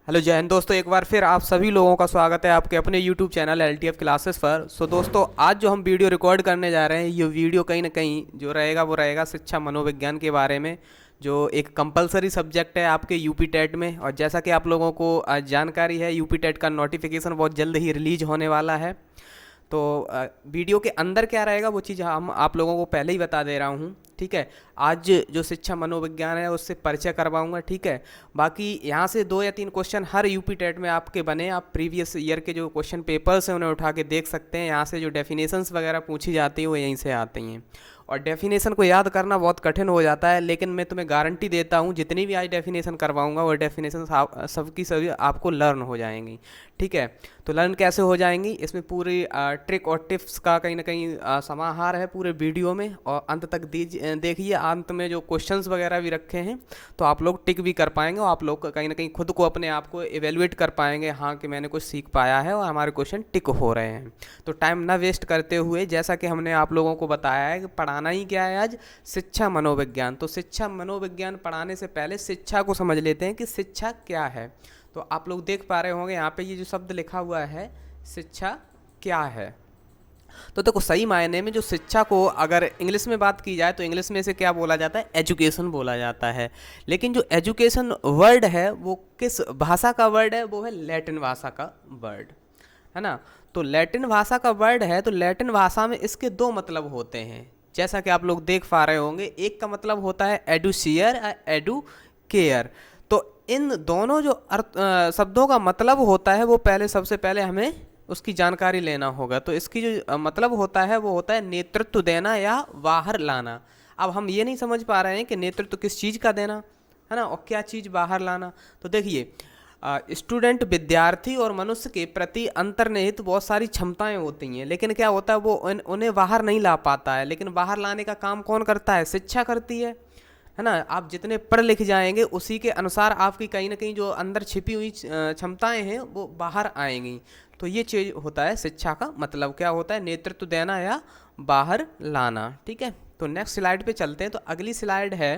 Hello जय हिंद दोस्तों, एक बार फिर आप सभी लोगों का स्वागत है आपके अपने यूट्यूब चैनल LTF क्लासेस पर। दोस्तों, आज जो हम वीडियो रिकॉर्ड करने जा रहे हैं, ये वीडियो कहीं ना कहीं जो रहेगा वो रहेगा शिक्षा मनोविज्ञान के बारे में, जो एक कंपलसरी सब्जेक्ट है आपके यूपी टेट में। और जैसा कि आप लोगों को आज जानकारी है, यूपी टेट का नोटिफिकेशन बहुत जल्द ही रिलीज होने वाला है। तो वीडियो के अंदर क्या रहेगा वो चीज़ हम आप लोगों को पहले ही बता दे रहा हूँ। ठीक है, आज जो शिक्षा मनोविज्ञान है उससे परिचय करवाऊंगा। ठीक है, बाकी यहाँ से 2 या 3 क्वेश्चन हर यूपी टेट में आपके बने। आप प्रीवियस ईयर के जो क्वेश्चन पेपर्स हैं उन्हें उठा के देख सकते हैं। यहाँ से जो डेफिनेशंस वगैरह पूछी जाती हैं वो यहीं से आती हैं। और डेफिनेशन को याद करना बहुत कठिन हो जाता है, लेकिन मैं तुम्हें गारंटी देता हूँ जितनी भी आज डेफिनेशन करवाऊंगा वो डेफिनेशन सबकी सभी आपको लर्न हो जाएंगी। ठीक है, तो लर्न कैसे हो जाएंगी, इसमें पूरी ट्रिक और टिप्स का कहीं ना कहीं समाहार है पूरे वीडियो में। और अंत तक देखिए, अंत में जो क्वेश्चंस वगैरह भी रखे हैं तो आप लोग टिक भी कर पाएंगे और आप लोग कहीं ना कहीं खुद को अपने आप को एवेलुएट कर पाएंगे, हाँ कि मैंने कुछ सीख पाया है और हमारे क्वेश्चन टिक हो रहे हैं। तो टाइम ना वेस्ट करते हुए, जैसा कि हमने आप लोगों को बताया है कि पढ़ाना ही क्या है आज, शिक्षा मनोविज्ञान। तो शिक्षा मनोविज्ञान पढ़ाने से पहले शिक्षा को समझ लेते हैं कि शिक्षा क्या है। तो आप लोग देख पा रहे होंगे यहाँ पे ये जो शब्द लिखा हुआ है, शिक्षा क्या है। तो देखो, सही मायने में जो शिक्षा को अगर इंग्लिश में बात की जाए तो इंग्लिश में इसे क्या बोला जाता है, एजुकेशन बोला जाता है। लेकिन जो एजुकेशन वर्ड है वो किस भाषा का वर्ड है, वो है लैटिन भाषा का वर्ड, है ना। तो लैटिन भाषा का वर्ड है, तो लैटिन भाषा में इसके 2 मतलब होते हैं, जैसा कि आप लोग देख पा रहे होंगे। एक का मतलब होता है एडुसियर, एडुकेयर। तो इन दोनों जो शब्दों का मतलब होता है वो सबसे पहले हमें उसकी जानकारी लेना होगा। तो इसकी जो मतलब होता है वो होता है नेतृत्व देना या बाहर लाना। अब हम ये नहीं समझ पा रहे हैं कि नेतृत्व किस चीज़ का देना है ना, और क्या चीज़ बाहर लाना। तो देखिए, स्टूडेंट, विद्यार्थी और मनुष्य के प्रति अंतर्निहित बहुत सारी क्षमताएं होती हैं, लेकिन क्या होता है वो उन्हें बाहर नहीं ला पाता है। लेकिन बाहर लाने का काम कौन करता है, शिक्षा करती है ना। आप जितने पढ़ लिख जाएंगे उसी के अनुसार आपकी कहीं ना कहीं जो अंदर छिपी हुई क्षमताएं हैं वो बाहर आएंगी। तो ये चीज़ होता है शिक्षा का मतलब, क्या होता है, नेतृत्व देना या बाहर लाना। ठीक है, तो नेक्स्ट स्लाइड पे चलते हैं। तो अगली स्लाइड है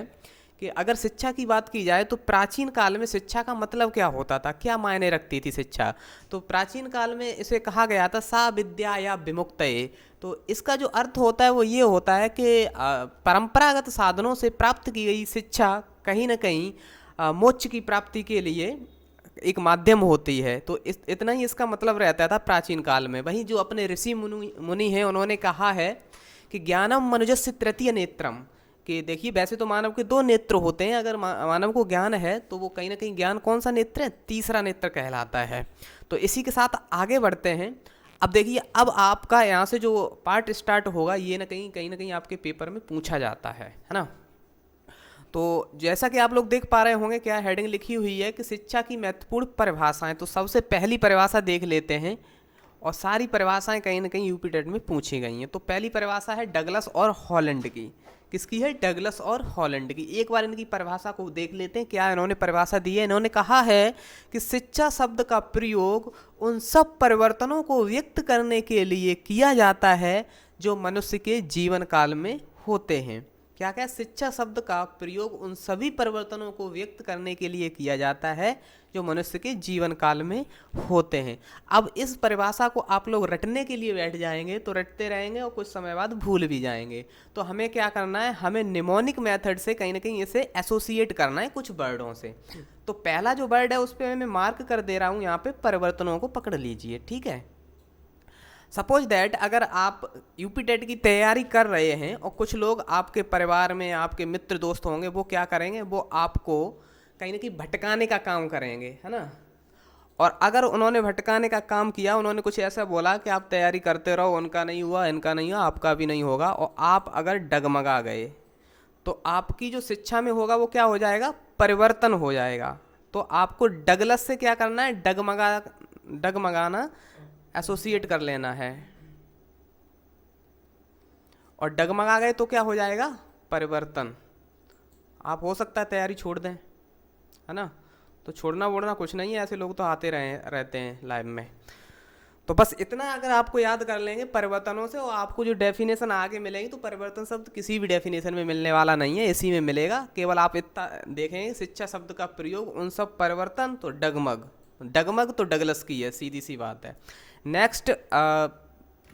कि अगर शिक्षा की बात की जाए तो प्राचीन काल में शिक्षा का मतलब क्या होता था, क्या मायने रखती थी शिक्षा। तो प्राचीन काल में इसे कहा गया था सा विद्या या विमुक्तये। तो इसका जो अर्थ होता है वो ये होता है कि परंपरागत साधनों से प्राप्त की गई शिक्षा कहीं ना कहीं मोक्ष की प्राप्ति के लिए एक माध्यम होती है। तो इतना ही इसका मतलब रहता था प्राचीन काल में। वहीं जो अपने ऋषि मुनि हैं उन्होंने कहा है कि ज्ञानम मनुजस्य तृतीय नेत्रम, कि देखिए वैसे तो मानव के 2 नेत्र होते हैं, अगर मानव को ज्ञान है तो वो कहीं ना कहीं ज्ञान कौन सा नेत्र है, तीसरा नेत्र कहलाता है। तो इसी के साथ आगे बढ़ते हैं। अब देखिए, अब आपका यहाँ से जो पार्ट स्टार्ट होगा ये कहीं ना कहीं आपके पेपर में पूछा जाता है ना। तो जैसा कि आप लोग देख पा रहे होंगे, क्या हेडिंग लिखी हुई है कि शिक्षा की महत्वपूर्ण परिभाषाएं। तो सबसे पहली परिभाषा देख लेते हैं, और सारी परिभाषाएं कहीं ना कहीं यूपी टेट में पूछी गई हैं। तो पहली परिभाषा है डगलस और हॉलैंड की। किसकी है, डगलस और हॉलैंड की। एक बार इनकी परिभाषा को देख लेते हैं, क्या इन्होंने परिभाषा दी है। इन्होंने कहा है कि शिक्षा शब्द का प्रयोग उन सब परिवर्तनों को व्यक्त करने के लिए किया जाता है जो मनुष्य के जीवन काल में होते हैं। क्या क्या, शिक्षा शब्द का प्रयोग उन सभी परिवर्तनों को व्यक्त करने के लिए किया जाता है जो मनुष्य के जीवन काल में होते हैं। अब इस परिभाषा को आप लोग रटने के लिए बैठ जाएंगे तो रटते रहेंगे और कुछ समय बाद भूल भी जाएंगे। तो हमें क्या करना है, हमें निमोनिक मेथड से कहीं ना कहीं इसे एसोसिएट करना है कुछ वर्डों से। तो पहला जो वर्ड है उस पर मैं मार्क कर दे रहा हूँ यहाँ पे, परिवर्तनों को पकड़ लीजिए। ठीक है, सपोज दैट अगर आप यूपी टेट की तैयारी कर रहे हैं और कुछ लोग आपके परिवार में, आपके मित्र दोस्त होंगे, वो क्या करेंगे, वो आपको कहीं ना कहीं भटकाने का काम करेंगे, है ना। और अगर उन्होंने भटकाने का काम किया, उन्होंने कुछ ऐसा बोला कि आप तैयारी करते रहो, उनका नहीं हुआ, इनका नहीं हुआ, आपका भी नहीं होगा, और आप अगर डगमगा गए तो आपकी जो शिक्षा में होगा वो क्या हो जाएगा, परिवर्तन हो जाएगा। तो आपको डगलस से क्या करना है, डगमगाना एसोसिएट कर लेना है। और डगमगा गए तो क्या हो जाएगा, परिवर्तन। आप हो सकता है तैयारी छोड़ दें, है ना। तो छोड़ना वोड़ना कुछ नहीं है, ऐसे लोग तो आते रहते हैं लाइव में। तो बस इतना अगर आपको याद कर लेंगे परिवर्तनों से, और आपको जो डेफिनेशन आगे मिलेगी, तो परिवर्तन शब्द किसी भी डेफिनेशन में मिलने वाला नहीं है, इसी में मिलेगा। केवल आप इतना देखेंगे, शिक्षा शब्द का प्रयोग उन सब परिवर्तन, तो डगमग डगमग तो डगलस की है, सीधी सी बात है। नेक्स्ट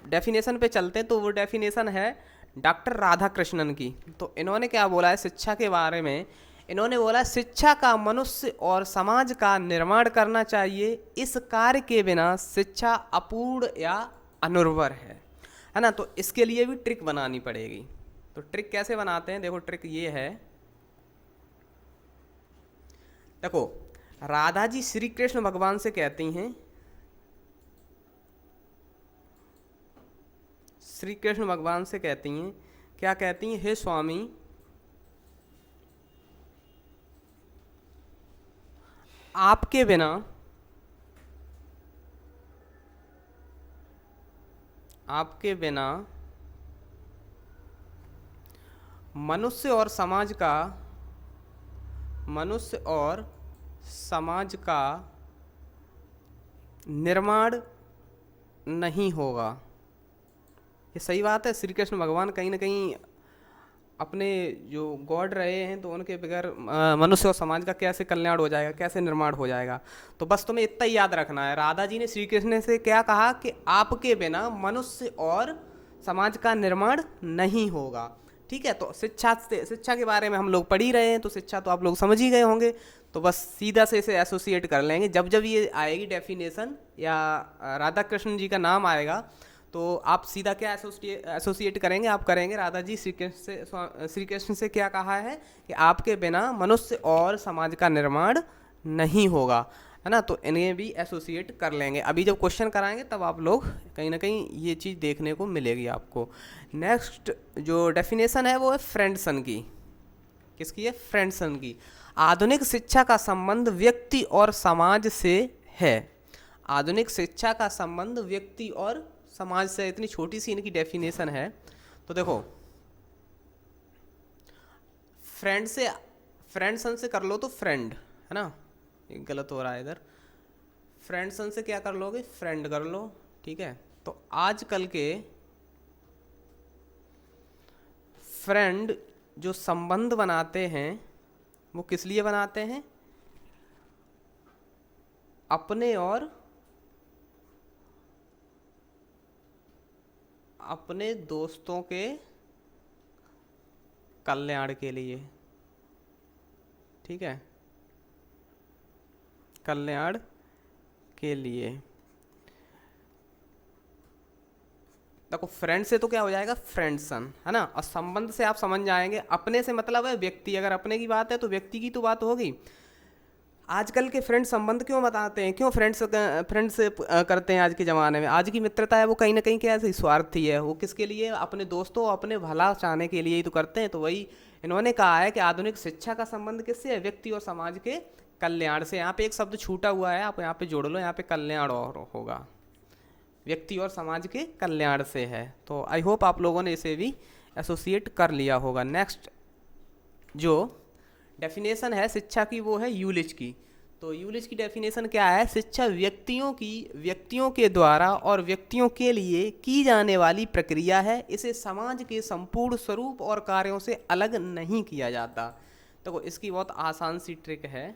डेफिनेशन पे चलते हैं, तो वो डेफिनेशन है डॉक्टर राधाकृष्णन की। तो इन्होंने क्या बोला है शिक्षा के बारे में, इन्होंने बोला शिक्षा का मनुष्य और समाज का निर्माण करना चाहिए, इस कार्य के बिना शिक्षा अपूर्ण या अनुर्वर है ना। तो इसके लिए भी ट्रिक बनानी पड़ेगी। तो ट्रिक कैसे बनाते हैं, देखो ट्रिक ये है, देखो राधा जी श्री कृष्ण भगवान से कहती हैं, श्री कृष्ण भगवान से कहती हैं, क्या कहती हैं, हे स्वामी आपके बिना आपके बिना मनुष्य और समाज का मनुष्य और समाज का निर्माण नहीं होगा। ये सही बात है। श्री कृष्ण भगवान कहीं ना कहीं अपने जो गॉड रहे हैं, तो उनके बगैर मनुष्य और समाज का कैसे कल्याण हो जाएगा, कैसे निर्माण हो जाएगा। तो बस तुम्हें इतना ही याद रखना है, राधा जी ने श्री कृष्ण से क्या कहा कि आपके बिना मनुष्य और समाज का निर्माण नहीं होगा। ठीक है, तो शिक्षा के बारे में हम लोग पढ़ ही रहे हैं, तो शिक्षा तो आप लोग समझ ही गए होंगे। तो बस सीधा से इसे एसोसिएट कर लेंगे, जब जब ये आएगी डेफिनेशन या राधा कृष्ण जी का नाम आएगा, तो आप सीधा क्या एसोसिएट करेंगे, आप करेंगे राधा जी श्री कृष्ण से क्या कहा है कि आपके बिना मनुष्य और समाज का निर्माण नहीं होगा, है ना। तो इन्हें भी एसोसिएट कर लेंगे। अभी जब क्वेश्चन कराएंगे तब आप लोग कहीं ना कहीं ये चीज़ देखने को मिलेगी आपको। नेक्स्ट जो डेफिनेशन है वो है फ्रेंडसन की। किसकी है, फ्रेंडसन की। आधुनिक शिक्षा का संबंध व्यक्ति और समाज से है। आधुनिक शिक्षा का संबंध व्यक्ति और समाज से, इतनी छोटी सी इनकी डेफिनेशन है। तो देखो फ्रेंडसन से कर लो तो फ्रेंड, है ना, एक गलत हो रहा है इधर। फ्रेंडसन से क्या कर लोगे, फ्रेंड कर लो। ठीक है, तो आजकल के फ्रेंड जो संबंध बनाते हैं वो किस लिए बनाते हैं, अपने और अपने दोस्तों के कल्याण के लिए। ठीक है, कल्याण के लिए। देखो फ्रेंड से तो क्या हो जाएगा, फ्रेंडसन, है ना। और संबंध से आप समझ जाएंगे, अपने से मतलब है व्यक्ति, अगर अपने की बात है तो व्यक्ति की तो बात होगी। आजकल के फ्रेंड संबंध क्यों बताते हैं, क्यों फ्रेंड्स करते हैं आज के ज़माने में। आज की मित्रता है वो कहीं ना कहीं क्या है, स्वार्थी है। वो किसके लिए, अपने दोस्तों अपने भला चाहने के लिए ही तो करते हैं। तो वही इन्होंने कहा है कि आधुनिक शिक्षा का संबंध किससे है, व्यक्ति और समाज के कल्याण से। यहाँ पे एक शब्द छूटा हुआ है, आप यहाँ पे जोड़ लो, यहाँ पे कल्याण और होगा, व्यक्ति और समाज के कल्याण से है। तो आई होप आप लोगों ने इसे भी एसोसिएट कर लिया होगा। नेक्स्ट जो डेफिनेशन है शिक्षा की वो है यूलिच की। तो यूलिच की डेफिनेशन क्या है, शिक्षा व्यक्तियों के द्वारा और व्यक्तियों के लिए की जाने वाली प्रक्रिया है, इसे समाज के संपूर्ण स्वरूप और कार्यों से अलग नहीं किया जाता। तो इसकी बहुत आसान सी ट्रिक है।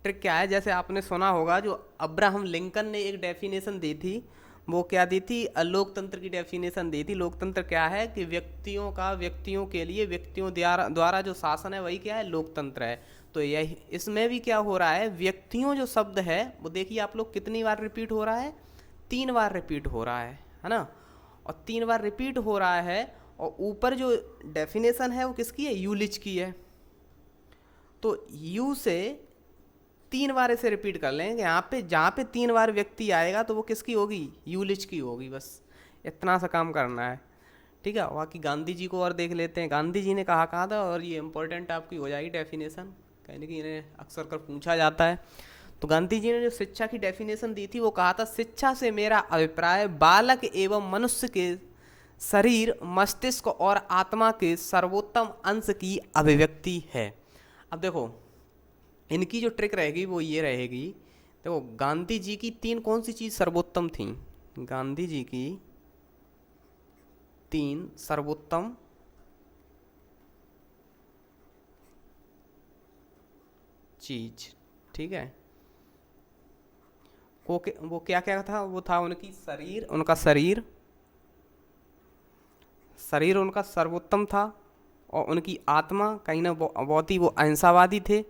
ट्रिक क्या है, जैसे आपने सुना होगा जो अब्राहम लिंकन ने एक डेफिनेशन दी थी, वो क्या दी थी, लोकतंत्र की डेफिनेशन दी थी। लोकतंत्र क्या है कि व्यक्तियों के लिए व्यक्तियों द्वारा जो शासन है वही क्या है, लोकतंत्र है। तो यही इसमें भी क्या हो रहा है, व्यक्तियों जो शब्द है वो देखिए आप लोग कितनी बार रिपीट हो रहा है, 3 बार रिपीट हो रहा है ना। और 3 बार रिपीट हो रहा है, और ऊपर जो डेफिनेशन है वो किसकी है, यूलिच की है। तो यू से 3 बार इसे रिपीट कर लेंगे, यहाँ पे जहाँ पे 3 बार व्यक्ति आएगा तो वो किसकी होगी, यूलिच की होगी। बस इतना सा काम करना है। ठीक है, बाकी गांधी जी को और देख लेते हैं, गांधी जी ने कहा था, और ये इंपॉर्टेंट आपकी हो जाएगी डेफिनेशन, कहीं ना कहीं इन्हें अक्सर कर पूछा जाता है। तो गांधी जी ने जो शिक्षा की डेफिनेशन दी थी वो कहा था, शिक्षा से मेरा अभिप्राय बालक एवं मनुष्य के शरीर, मस्तिष्क और आत्मा के सर्वोत्तम अंश की अभिव्यक्ति है। अब देखो इनकी जो ट्रिक रहेगी वो ये रहेगी, देखो गांधी जी की 3 कौन सी चीज़ सर्वोत्तम थी, गांधी जी की 3 सर्वोत्तम चीज, ठीक है। वो क्या क्या था, वो था उनकी शरीर, उनका शरीर, शरीर उनका सर्वोत्तम था, और उनकी आत्मा कहीं ना बहुत ही वो अहिंसावादी थे।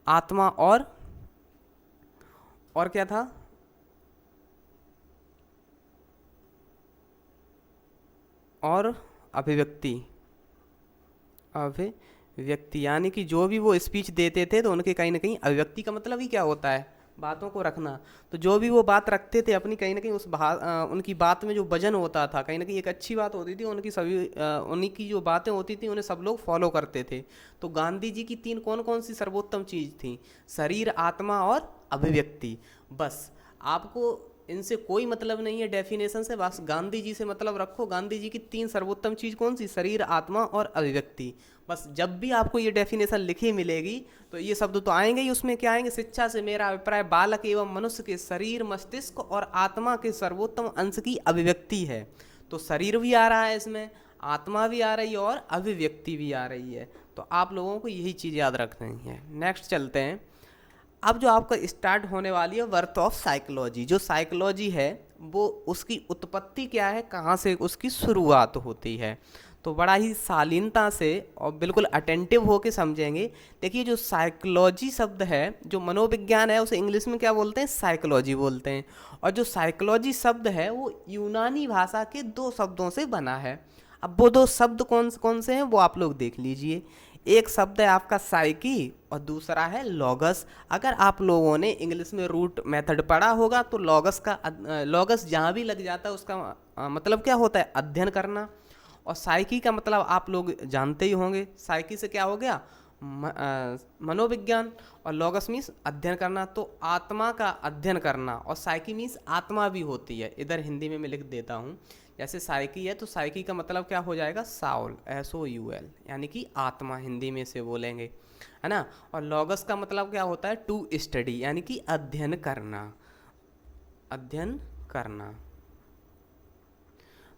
आत्मा और क्या था, और अभिव्यक्ति, अभिव्यक्ति यानी कि जो भी वो स्पीच देते थे तो उनके कहीं ना कहीं, अभिव्यक्ति का मतलब ही क्या होता है, बातों को रखना। तो जो भी वो बात रखते थे अपनी, कहीं ना कहीं उनकी बात में जो वजन होता था, कहीं ना कहीं एक अच्छी बात होती थी, उनकी सभी उन्हीं की जो बातें होती थी उन्हें सब लोग फॉलो करते थे। तो गांधी जी की तीन कौन कौन सी सर्वोत्तम चीज़ थी, शरीर, आत्मा और अभिव्यक्ति। बस आपको इनसे कोई मतलब नहीं है डेफिनेशन से, बस गांधी जी से मतलब रखो। गांधी जी की तीन सर्वोत्तम चीज कौन सी, शरीर, आत्मा और अभिव्यक्ति। बस जब भी आपको ये डेफिनेशन लिखी मिलेगी तो ये शब्द तो आएंगे ही, उसमें क्या आएंगे, शिक्षा से मेरा अभिप्राय बालक एवं मनुष्य के शरीर, मस्तिष्क और आत्मा के सर्वोत्तम अंश की अभिव्यक्ति है। तो शरीर भी आ रहा है इसमें, आत्मा भी आ रही है और अभिव्यक्ति भी आ रही है। तो आप लोगों को यही चीज़ याद रखनी है। नेक्स्ट चलते हैं। अब जो आपका स्टार्ट होने वाली है वर्थ ऑफ साइकोलॉजी। जो साइकोलॉजी है वो, उसकी उत्पत्ति क्या है, कहाँ से उसकी शुरुआत होती है। तो बड़ा ही शालीनता से और बिल्कुल अटेंटिव होके समझेंगे। देखिए जो साइकोलॉजी शब्द है, जो मनोविज्ञान है, उसे इंग्लिश में क्या बोलते हैं, साइकोलॉजी बोलते हैं। और जो साइकोलॉजी शब्द है वो यूनानी भाषा के दो शब्दों से बना है। अब वो दो शब्द कौन कौन से हैं वो आप लोग देख लीजिए। एक शब्द है आपका साइकी और दूसरा है लॉगस। अगर आप लोगों ने इंग्लिश में रूट मेथड पढ़ा होगा तो लॉगस जहाँ भी लग जाता है उसका मतलब क्या होता है, अध्ययन करना। और साइकी का मतलब आप लोग जानते ही होंगे, साइकी से क्या हो गया, मनोविज्ञान, और लॉगस मीन्स अध्ययन करना। तो आत्मा का अध्ययन करना, और साइकी मीन्स आत्मा भी होती है। इधर हिंदी में मैं लिख देता हूँ, जैसे साइकी है तो साइकी का मतलब क्या हो जाएगा, साउल, SOUL, यानी कि आत्मा हिंदी में से बोलेंगे, है ना। और लॉगस का मतलब क्या होता है, टू स्टडी, यानी कि अध्ययन करना, अध्ययन करना।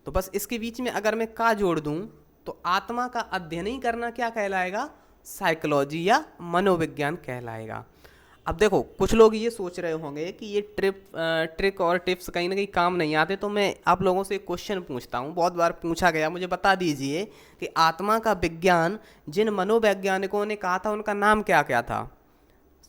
तो बस इसके बीच में अगर मैं का जोड़ दूं तो आत्मा का अध्ययन ही करना क्या कहलाएगा, साइकोलॉजी या मनोविज्ञान कहलाएगा। अब देखो कुछ लोग ये सोच रहे होंगे कि ये ट्रिक और टिप्स कहीं ना कहीं काम नहीं आते, तो मैं आप लोगों से एक क्वेश्चन पूछता हूँ, बहुत बार पूछा गया, मुझे बता दीजिए कि आत्मा का विज्ञान जिन मनोवैज्ञानिकों ने कहा था उनका नाम क्या क्या था।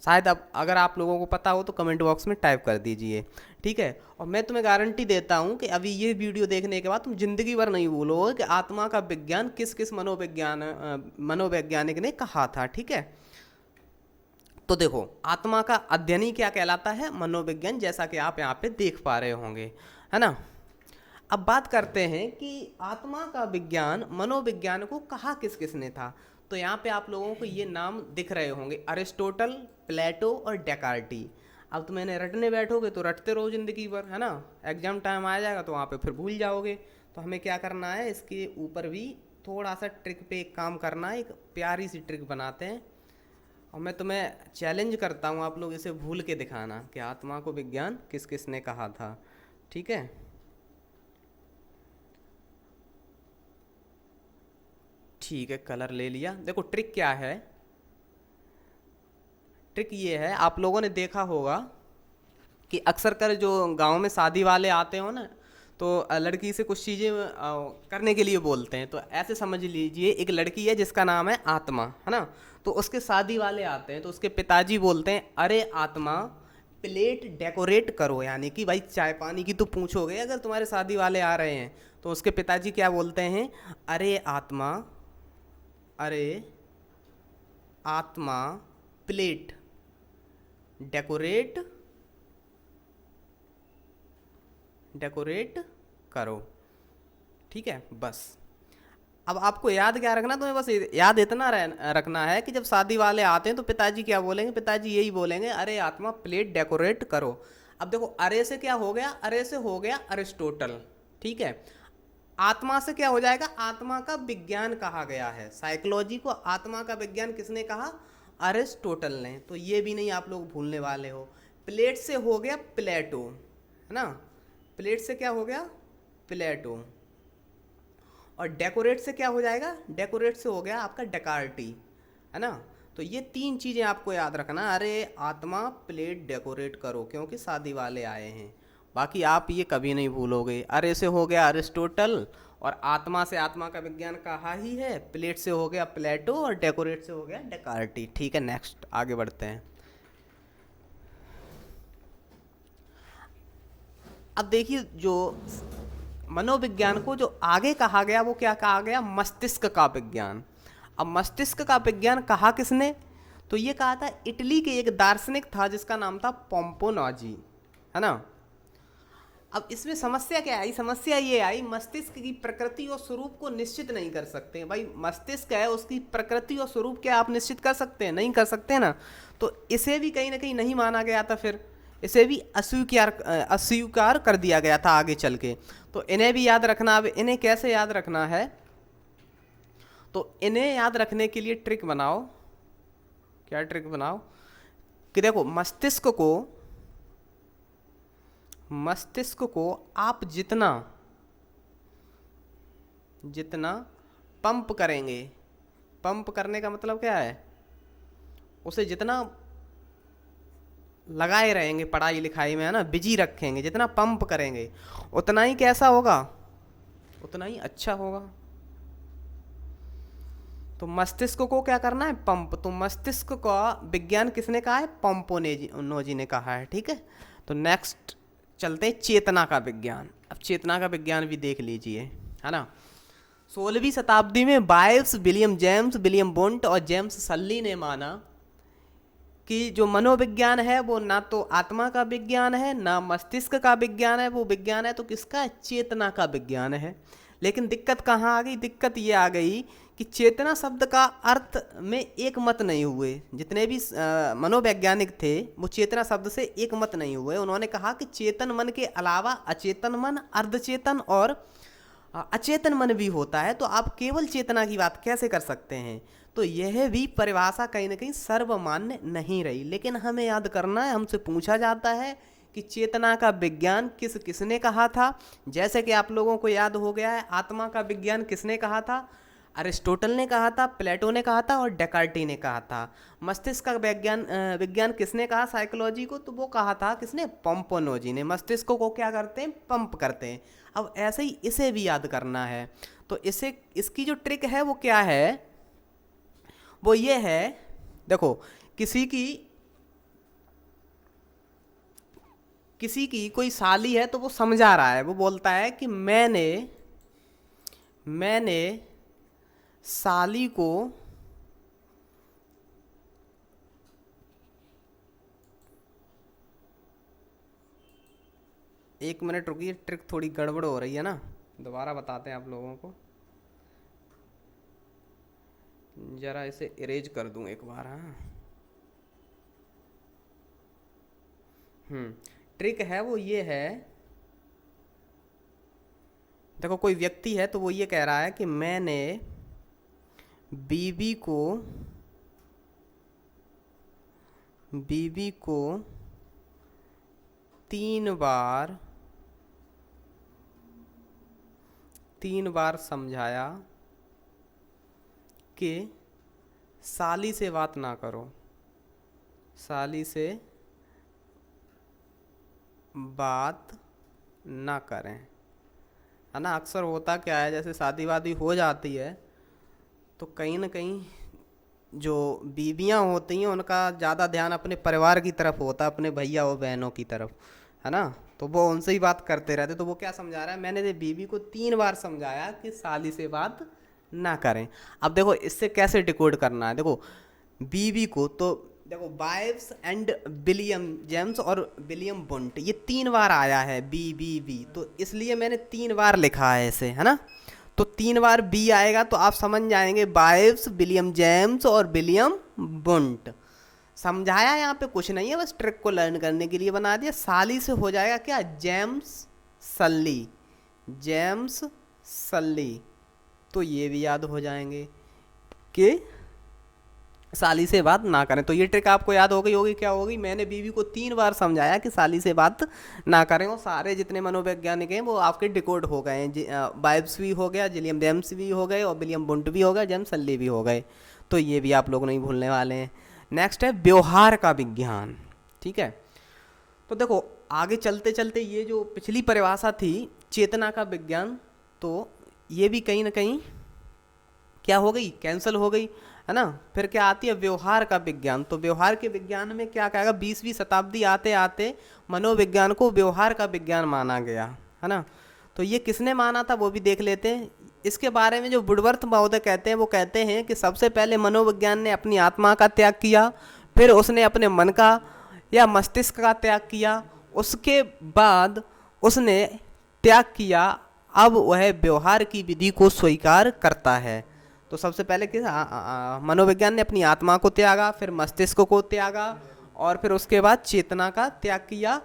शायद अब अगर आप लोगों को पता हो तो कमेंट बॉक्स में टाइप कर दीजिए, ठीक है। और मैं तुम्हें गारंटी देता हूँ कि अभी ये वीडियो देखने के बाद तुम जिंदगी भर नहीं भूलोगे कि आत्मा का विज्ञान किस किस मनोवैज्ञानिक ने कहा था, ठीक है। तो देखो आत्मा का अध्ययन ही क्या कहलाता है, मनोविज्ञान, जैसा कि आप यहाँ पे देख पा रहे होंगे, है ना। अब बात करते हैं कि आत्मा का विज्ञान, मनोविज्ञान को कहा किस किसने था। तो यहाँ पे आप लोगों को ये नाम दिख रहे होंगे, अरिस्टोटल, प्लेटो और डेकार्टी। अब तुम इन्हें रटने बैठोगे तो रटते रहो जिंदगी भर, है ना। एग्जाम टाइम आ जाएगा तो वहाँ पे फिर भूल जाओगे। तो हमें क्या करना है, इसके ऊपर भी थोड़ा सा ट्रिक पे एक काम करना है, एक प्यारी सी ट्रिक बनाते हैं। और मैं तुम्हें चैलेंज करता हूँ, आप लोग इसे भूल के दिखाना कि आत्मा को विज्ञान किस किस ने कहा था, ठीक है। ठीक है, कलर ले लिया। देखो ट्रिक क्या है, ट्रिक ये है, आप लोगों ने देखा होगा कि अक्सर कर जो गांव में शादी वाले आते हो ना, तो लड़की से कुछ चीज़ें करने के लिए बोलते हैं। तो ऐसे समझ लीजिए एक लड़की है जिसका नाम है आत्मा, है ना। तो उसके शादी वाले आते हैं तो उसके पिताजी बोलते हैं, अरे आत्मा प्लेट डेकोरेट करो, यानी कि भाई चाय पानी की तो पूछोगे अगर तुम्हारे शादी वाले आ रहे हैं। तो उसके पिताजी क्या बोलते हैं, अरे आत्मा, अरे आत्मा प्लेट डेकोरेट डेकोरेट करो, ठीक है। बस अब आपको याद क्या रखना, तुम्हें बस याद इतना रखना है कि जब शादी वाले आते हैं तो पिताजी क्या बोलेंगे, पिताजी यही बोलेंगे, अरे आत्मा प्लेट डेकोरेट करो। अब देखो अरे से क्या हो गया, अरे से हो गया अरिस्टोटल, ठीक है। आत्मा से क्या हो जाएगा, आत्मा का विज्ञान कहा गया है। साइकोलॉजी को आत्मा का विज्ञान किसने कहा, अरिस्टोटल ने। तो ये भी नहीं आप लोग भूलने वाले हो। प्लेट से हो गया प्लेटो, है ना। प्लेट से क्या हो गया, प्लेटो। और डेकोरेट से क्या हो जाएगा, डेकोरेट से हो गया आपका डेकार्टी, है ना। तो ये 3 चीज़ें आपको याद रखना। अरे आत्मा प्लेट डेकोरेट करो क्योंकि शादी वाले आए हैं। बाकी आप ये कभी नहीं भूलोगे। अरे से हो गया अरिस्टोटल, और आत्मा से आत्मा का विज्ञान कहा ही है, प्लेट से हो गया प्लेटो, और डेकोरेट से हो गया डेकार्टी। ठीक है, नेक्स्ट आगे बढ़ते हैं। अब देखिए, जो मनोविज्ञान को जो आगे कहा गया वो क्या कहा गया, मस्तिष्क का विज्ञान। अब मस्तिष्क का विज्ञान कहा किसने, तो ये कहा था इटली के एक दार्शनिक था जिसका नाम था पोम्पोनोजी, है ना। अब इसमें समस्या क्या आई, समस्या ये आई मस्तिष्क की प्रकृति और स्वरूप को निश्चित नहीं कर सकते। भाई मस्तिष्क है, उसकी प्रकृति और स्वरूप क्या आप निश्चित कर सकते हैं, नहीं कर सकते ना। तो इसे भी कहीं ना कहीं नहीं माना गया था, फिर इसे भी अस्वीकार कर दिया गया था आगे चल के। तो इन्हें भी याद रखना। अब इन्हें कैसे याद रखना है, तो इन्हें याद रखने के लिए ट्रिक बनाओ। क्या ट्रिक बनाओ कि देखो, मस्तिष्क को आप जितना जितना पंप करेंगे, पंप करने का मतलब क्या है, उसे जितना लगाए रहेंगे पढ़ाई लिखाई में, है ना, बिजी रखेंगे, जितना पंप करेंगे उतना ही कैसा होगा, उतना ही अच्छा होगा। तो मस्तिष्क को क्या करना है, पंप। तो मस्तिष्क का विज्ञान किसने कहा है, पोम्पोनोजी ने कहा है। ठीक है, तो नेक्स्ट चलते हैं चेतना का विज्ञान। अब चेतना का विज्ञान भी देख लीजिए, है ना। 16वीं शताब्दी में बायव्स, विलियम जेम्स, विलियम बोंट और जेम्स सल्ली ने माना कि जो मनोविज्ञान है वो ना तो आत्मा का विज्ञान है, ना मस्तिष्क का विज्ञान है, वो विज्ञान है तो किसका है, चेतना का विज्ञान है। लेकिन दिक्कत कहाँ आ गई, दिक्कत ये आ गई कि चेतना शब्द का अर्थ में एक मत नहीं हुए। जितने भी मनोवैज्ञानिक थे वो चेतना शब्द से एक मत नहीं हुए। उन्होंने कहा कि चेतन मन के अलावा अचेतन मन, अर्धचेतन और अचेतन मन भी होता है, तो आप केवल चेतना की बात कैसे कर सकते हैं। तो यह भी परिभाषा कहीं ना कहीं सर्वमान्य नहीं रही। लेकिन हमें याद करना है, हमसे पूछा जाता है कि चेतना का विज्ञान किसने कहा था। जैसे कि आप लोगों को याद हो गया है, आत्मा का विज्ञान किसने कहा था, अरिस्टोटल ने कहा था, प्लेटो ने कहा था और डेकार्टी ने कहा था। मस्तिष्क का विज्ञान किसने कहा, साइकोलॉजी को, तो वो कहा था किसने, पोम्पोनोजी ने। मस्तिष्क को क्या करते हैं, पंप करते हैं। अब ऐसे ही इसे भी याद करना है। तो इसकी जो ट्रिक है वो क्या है, वो ये है, देखो किसी की कोई साली है तो वो समझा रहा है, वो बोलता है कि मैंने साली को एक मिनट रुकिए, ट्रिक थोड़ी गड़बड़ हो रही है ना, दोबारा बताते हैं आप लोगों को। जरा इसे इरेज कर दूं एक बार। हाँ, ट्रिक है वो ये है, देखो कोई व्यक्ति है तो वो ये कह रहा है कि मैंने बीवी को 3 बार समझाया कि साली से बात ना करो, साली से बात ना करें, है ना। अक्सर होता क्या है, जैसे शादी वादी हो जाती है तो कहीं ना कहीं जो बीवियां होती हैं उनका ज़्यादा ध्यान अपने परिवार की तरफ होता है, अपने भैया और बहनों की तरफ, है ना। तो वो उनसे ही बात करते रहते। तो वो क्या समझा रहा है, मैंने बीवी को 3 बार समझाया कि साली से बात ना करें। अब देखो इससे कैसे डिकोड करना है, देखो बीवी को, तो देखो बाइव्स एंड विलियम जेम्स और विलियम बुंट, ये 3 बार आया है बी, तो इसलिए मैंने 3 बार लिखा है इसे, है ना। तो 3 बार बी आएगा तो आप समझ जाएंगे बाइव्स, विलियम जेम्स और विलियम बुंट। समझाया यहाँ पे कुछ नहीं है, बस ट्रिक को लर्न करने के लिए बना दिया। साली से हो जाएगा क्या, जेम्स सल्ली, तो ये भी याद हो जाएंगे कि साली से बात ना करें। तो ये ट्रिक आपको याद हो गई होगी, क्या होगी, मैंने बीवी को 3 बार समझाया कि साली से बात ना करें। और सारे जितने मनोवैज्ञानिक हैं वो आपके डिकोड हो गए हैं। बाइब्स भी हो गया, विलियम जेम्स भी हो गए और विलियम बुंट भी हो गए, जेम्स सल्ली भी हो गए। तो ये भी आप लोग नहीं भूलने वाले हैं। नेक्स्ट है व्यवहार का विज्ञान। ठीक है, तो देखो आगे चलते चलते ये जो पिछली परिभाषा थी चेतना का विज्ञान, तो ये भी कहीं ना कहीं क्या हो गई, कैंसिल हो गई, है ना। फिर क्या आती है, व्यवहार का विज्ञान। तो व्यवहार के विज्ञान में क्या कहेगा, 20वीं शताब्दी आते आते मनोविज्ञान को व्यवहार का विज्ञान माना गया, है ना। तो ये किसने माना था वो भी देख लेते हैं। इसके बारे में जो वुडवर्थ महोदय कहते हैं, वो कहते हैं कि सबसे पहले मनोविज्ञान ने अपनी आत्मा का त्याग किया, फिर उसने अपने मन का या मस्तिष्क का त्याग किया, उसके बाद उसने त्याग किया, अब वह व्यवहार की विधि को स्वीकार करता है। तो सबसे पहले किस मनोविज्ञान ने अपनी आत्मा को त्यागा, फिर मस्तिष्क को त्यागा, और फिर उसके बाद चेतना का त्याग किया,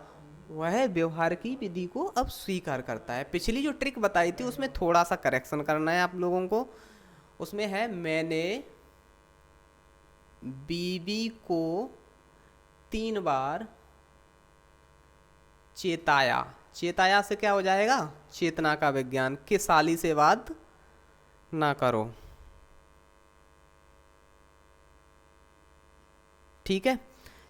वह व्यवहार की विधि को अब स्वीकार करता है। पिछली जो ट्रिक बताई थी उसमें थोड़ा सा करेक्शन करना है आप लोगों को। उसमें है मैंने बीवी को 3 बार चेताया। चेताया से क्या हो जाएगा, चेतना का विज्ञान, कि साली से बात ना करो। ठीक है,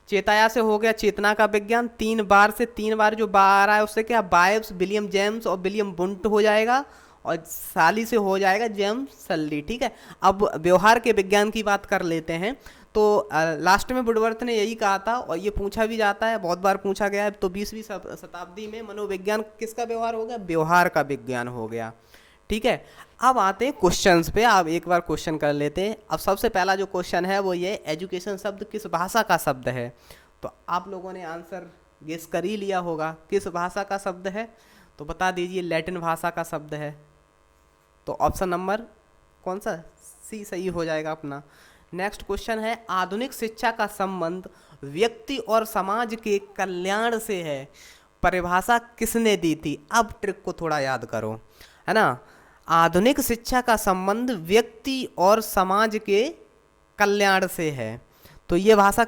चेताया से हो गया चेतना का विज्ञान। 3 बार से 3 बार जो बार आया उससे क्या, बायब्स, विलियम जेम्स और विलियम बुंट हो जाएगा, और साली से हो जाएगा जेम्स सल्ली। ठीक है, अब व्यवहार के विज्ञान की बात कर लेते हैं। तो लास्ट में वुडवर्थ ने यही कहा था, और ये पूछा भी जाता है, बहुत बार पूछा गया है। तो 20वीं शताब्दी में मनोविज्ञान किसका व्यवहार हो गया, व्यवहार का विज्ञान हो गया। ठीक है, अब आते हैं क्वेश्चंस पे। आप एक बार क्वेश्चन कर लेते हैं। अब सबसे पहला जो क्वेश्चन है वो ये, एजुकेशन शब्द किस भाषा का शब्द है। तो आप लोगों ने आंसर गेस कर ही लिया होगा, किस भाषा का शब्द है, तो बता दीजिए, लैटिन भाषा का शब्द है। तो ऑप्शन नंबर कौन सा, सी सही हो जाएगा अपना। नेक्स्ट क्वेश्चन है, आधुनिक शिक्षा का संबंध व्यक्ति और समाज के कल्याण से है, परिभाषा किसने दी थी। अब ट्रिक को थोड़ा याद करो, है ना। आधुनिक शिक्षा का संबंध व्यक्ति और समाज के कल्याण से है, तो ये भाषा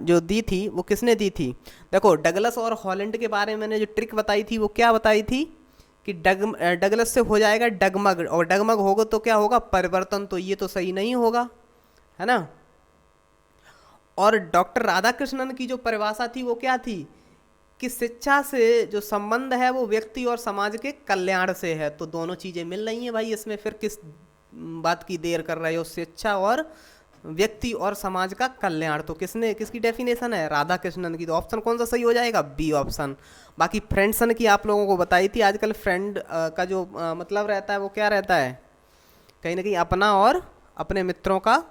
जो दी थी वो किसने दी थी। देखो डगलस और हॉलैंड के बारे में मैंने जो ट्रिक बताई थी वो क्या बताई थी, कि डगलस से हो जाएगा डगमग, और डगमग होगा तो क्या होगा, परिवर्तन। तो ये तो सही नहीं होगा, है ना। और डॉक्टर राधाकृष्णन की जो परिभाषा थी वो क्या थी, कि शिक्षा से जो संबंध है वो व्यक्ति और समाज के कल्याण से है। तो दोनों चीजें मिल रही हैं भाई इसमें, फिर किस बात की देर कर रहे हो, शिक्षा और व्यक्ति और समाज का कल्याण। तो किसने, किसकी डेफिनेशन है, राधाकृष्णन की। तो ऑप्शन कौन सा सही हो जाएगा, बी ऑप्शन। बाकी फ्रेंडसन की आप लोगों को बताई थी, आजकल फ्रेंड का जो मतलब रहता है वो क्या रहता है, कहीं ना कहीं अपना और अपने मित्रों का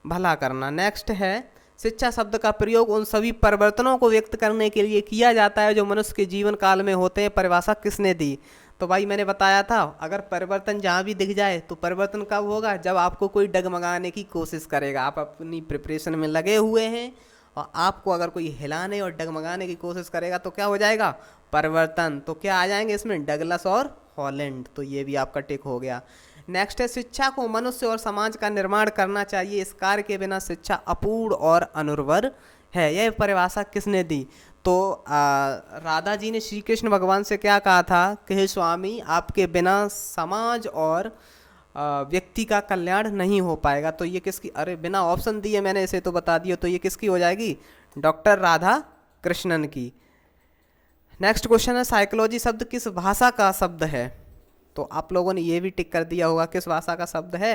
भला करना। नेक्स्ट है, शिक्षा शब्द का प्रयोग उन सभी परिवर्तनों को व्यक्त करने के लिए किया जाता है जो मनुष्य के जीवन काल में होते हैं, परिभाषा किसने दी। तो भाई मैंने बताया था, अगर परिवर्तन जहाँ भी दिख जाए तो परिवर्तन कब होगा, जब आपको कोई डगमगाने की कोशिश करेगा। आप अपनी प्रिपरेशन में लगे हुए हैं और आपको अगर कोई हिलाने और डगमगाने की कोशिश करेगा तो क्या हो जाएगा, परिवर्तन। तो क्या आ जाएंगे इसमें, डगलस और हॉलैंड। तो ये भी आपका टिक हो गया। नेक्स्ट है, शिक्षा को मनुष्य और समाज का निर्माण करना चाहिए, इस कार्य के बिना शिक्षा अपूर्ण और अनुर्वर है, यह परिभाषा किसने दी। तो राधा जी ने श्री कृष्ण भगवान से क्या कहा था, कि हे स्वामी आपके बिना समाज और व्यक्ति का कल्याण नहीं हो पाएगा। तो ये किसकी, अरे बिना ऑप्शन दिए मैंने इसे तो बता दिया, तो ये किसकी हो जाएगी, डॉक्टर राधा कृष्णन की। नेक्स्ट क्वेश्चन है, साइकोलॉजी शब्द किस भाषा का शब्द है। तो आप लोगों ने ये भी टिक कर दिया होगा, किस भाषा का शब्द है,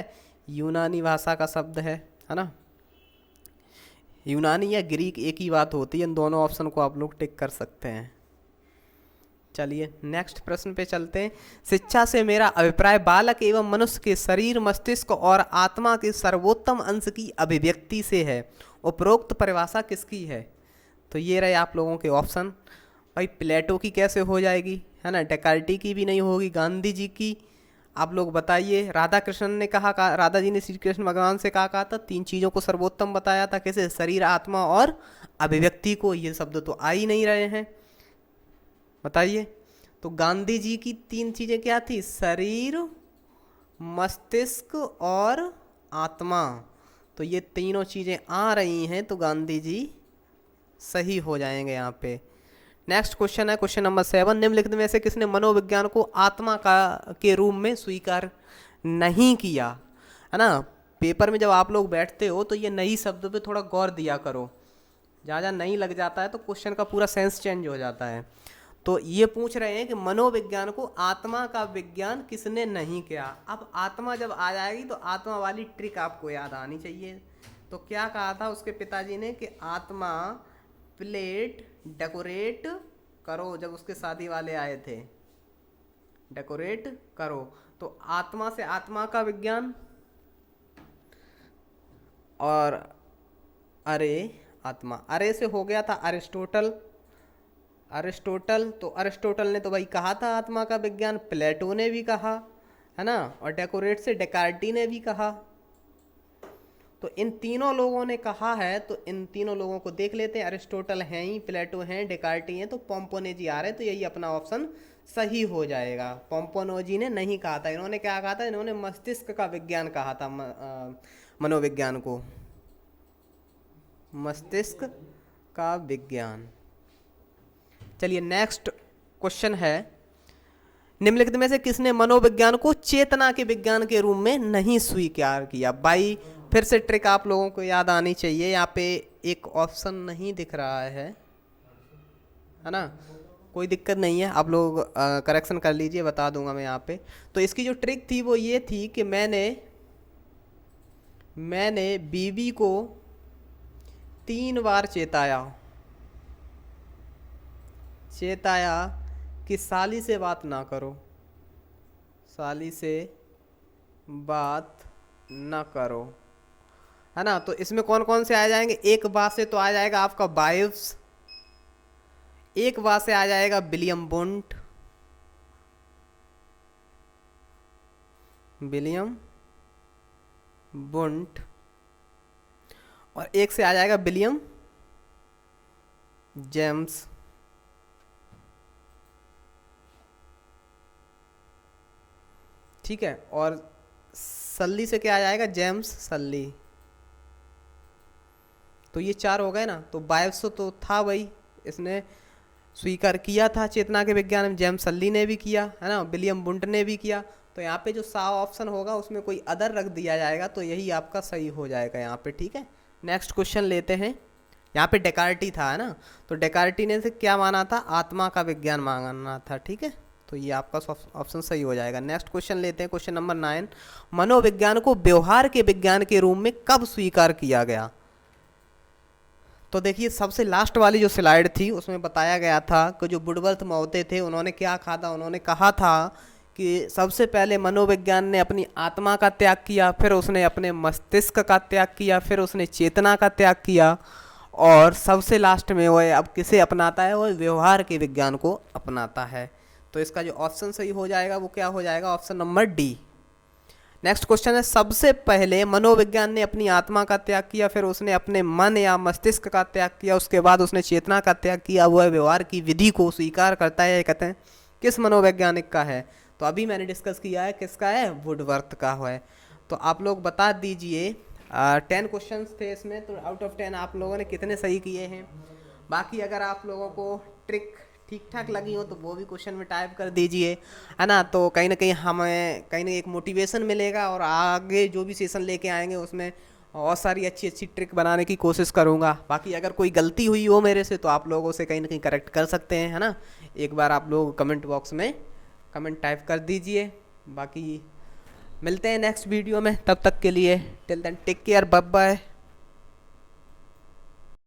यूनानी भाषा का शब्द है ना। यूनानी या ग्रीक एक ही बात होती है, इन दोनों ऑप्शन को आप लोग टिक कर सकते हैं। चलिए नेक्स्ट प्रश्न पे चलते हैं। शिक्षा से मेरा अभिप्राय बालक एवं मनुष्य के शरीर, मस्तिष्क और आत्मा के सर्वोत्तम अंश की अभिव्यक्ति से है, उपरोक्त परिभाषा किसकी है। तो ये रहे आप लोगों के ऑप्शन। भाई प्लेटो की कैसे हो जाएगी, है ना, डेकार्टी की भी नहीं होगी, गांधी जी की। आप लोग बताइए। राधा कृष्णन ने कहा, राधा जी ने श्री कृष्ण भगवान से कहा था, 3 चीज़ों को सर्वोत्तम बताया था, कैसे, शरीर, आत्मा और अभिव्यक्ति को। ये शब्द तो आ ही नहीं रहे हैं, बताइए। तो गांधी जी की 3 चीज़ें क्या थी, शरीर, मस्तिष्क और आत्मा। तो ये तीनों चीज़ें आ रही हैं, तो गांधी जी सही हो जाएंगे यहाँ पे। नेक्स्ट क्वेश्चन है क्वेश्चन नंबर 7, निम्नलिखित में से किसने मनोविज्ञान को आत्मा का के रूप में स्वीकार नहीं किया, है ना। पेपर में जब आप लोग बैठते हो तो ये नई शब्द पे थोड़ा गौर दिया करो। जहाँ जहाँ नहीं लग जाता है तो क्वेश्चन का पूरा सेंस चेंज हो जाता है। तो ये पूछ रहे हैं कि मनोविज्ञान को आत्मा का विज्ञान किसने नहीं किया। अब आत्मा जब आ जाएगी तो आत्मा वाली ट्रिक आपको याद आनी चाहिए। तो क्या कहा था उसके पिताजी ने कि आत्मा प्लेट डेकोरेट करो, जब उसके शादी वाले आए थे, डेकोरेट करो। तो आत्मा से आत्मा का विज्ञान, और अरे आत्मा, अरे से हो गया था अरिस्टोटल। तो अरिस्टोटल ने तो भाई कहा था आत्मा का विज्ञान, प्लेटो ने भी कहा है ना, और डेकोरेट से डेकार्टी ने भी कहा। तो इन तीनों लोगों ने कहा है, तो इन तीनों लोगों को देख लेते हैं। अरिस्टोटल हैं ही, प्लेटो हैं, डेकार्टी हैं, तो पोम्पोनेजी आ रहे हैं। तो यही अपना ऑप्शन सही हो जाएगा। पोम्पोनेजी ने नहीं कहा था। इन्होंने क्या कहा था? इन्होंने मस्तिष्क का विज्ञान कहा था, मनोविज्ञान को, मस्तिष्क का विज्ञान। चलिए नेक्स्ट क्वेश्चन है, निम्नलिखित में से किसने मनोविज्ञान को चेतना के विज्ञान के रूप में नहीं स्वीकार किया। भाई फिर से ट्रिक आप लोगों को याद आनी चाहिए। यहाँ पे एक ऑप्शन नहीं दिख रहा है ना, कोई दिक्कत नहीं है, आप लोग करेक्शन कर लीजिए, बता दूंगा मैं यहाँ पे। तो इसकी जो ट्रिक थी वो ये थी कि मैंने बीवी को 3 बार चेताया कि साली से बात ना करो, साली से बात ना करो, है ना। तो इसमें कौन कौन से आ जाएंगे? एक बात से तो आ जाएगा आपका बाइव्स, एक बात से आ जाएगा विलियम बुंट, और एक से आ जाएगा विलियम जेम्स। ठीक है, और सल्ली से क्या आ जाएगा? जेम्स सल्ली। तो ये 4 हो गए ना। तो बाइव्स तो था भाई, इसने स्वीकार किया था चेतना के विज्ञान में, जेम्स सल्ली ने भी किया, है ना, विलियम बुंट ने भी किया। तो यहाँ पे जो सा ऑप्शन होगा उसमें कोई अदर रख दिया जाएगा, तो यही आपका सही हो जाएगा यहाँ पे। ठीक है, नेक्स्ट क्वेश्चन लेते हैं। यहाँ पे डेकार्टी था, है ना, तो डेकार्टी ने से क्या माना था? आत्मा का विज्ञान माना था। ठीक है, तो ये आपका ऑप्शन सही हो जाएगा। नेक्स्ट क्वेश्चन लेते हैं, क्वेश्चन नंबर 9, मनोविज्ञान को व्यवहार के विज्ञान के रूप में कब स्वीकार किया गया। तो देखिए सबसे लास्ट वाली जो स्लाइड थी उसमें बताया गया था कि जो वुडवर्थ महोदय थे उन्होंने क्या कहा था? उन्होंने कहा था कि सबसे पहले मनोविज्ञान ने अपनी आत्मा का त्याग किया, फिर उसने अपने मस्तिष्क का त्याग किया, फिर उसने चेतना का त्याग किया, और सबसे लास्ट में वो अब किसे अपनाता है? वो व्यवहार के विज्ञान को अपनाता है। तो इसका जो ऑप्शन सही हो जाएगा वो क्या हो जाएगा? Option number D. Next question है, सबसे पहले मनोविज्ञान ने अपनी आत्मा का त्याग किया, फिर उसने अपने मन या मस्तिष्क का त्याग किया, उसके बाद उसने चेतना का त्याग किया, वह व्यवहार की विधि को स्वीकार करता है। कहते हैं किस मनोवैज्ञानिक का है? तो अभी मैंने डिस्कस किया है, किसका है? वुडवर्थ का है। तो आप लोग बता दीजिए, 10 क्वेश्चन थे इसमें, तो आउट ऑफ 10 आप लोगों ने कितने सही किए हैं। बाकी अगर आप लोगों को ट्रिक ठीक ठाक लगी हो तो वो भी क्वेश्चन में टाइप कर दीजिए, है ना। तो कहीं ना कहीं हमें कहीं ना एक मोटिवेशन मिलेगा, और आगे जो भी सेशन लेके आएंगे उसमें बहुत सारी अच्छी अच्छी ट्रिक बनाने की कोशिश करूँगा। बाकी अगर कोई गलती हुई हो मेरे से तो आप लोगों से कहीं ना कहीं करेक्ट कर सकते हैं, है ना। एक बार आप लोग कमेंट बॉक्स में कमेंट टाइप कर दीजिए। बाकी मिलते हैं नेक्स्ट वीडियो में, तब तक के लिए till then take care, bye bye.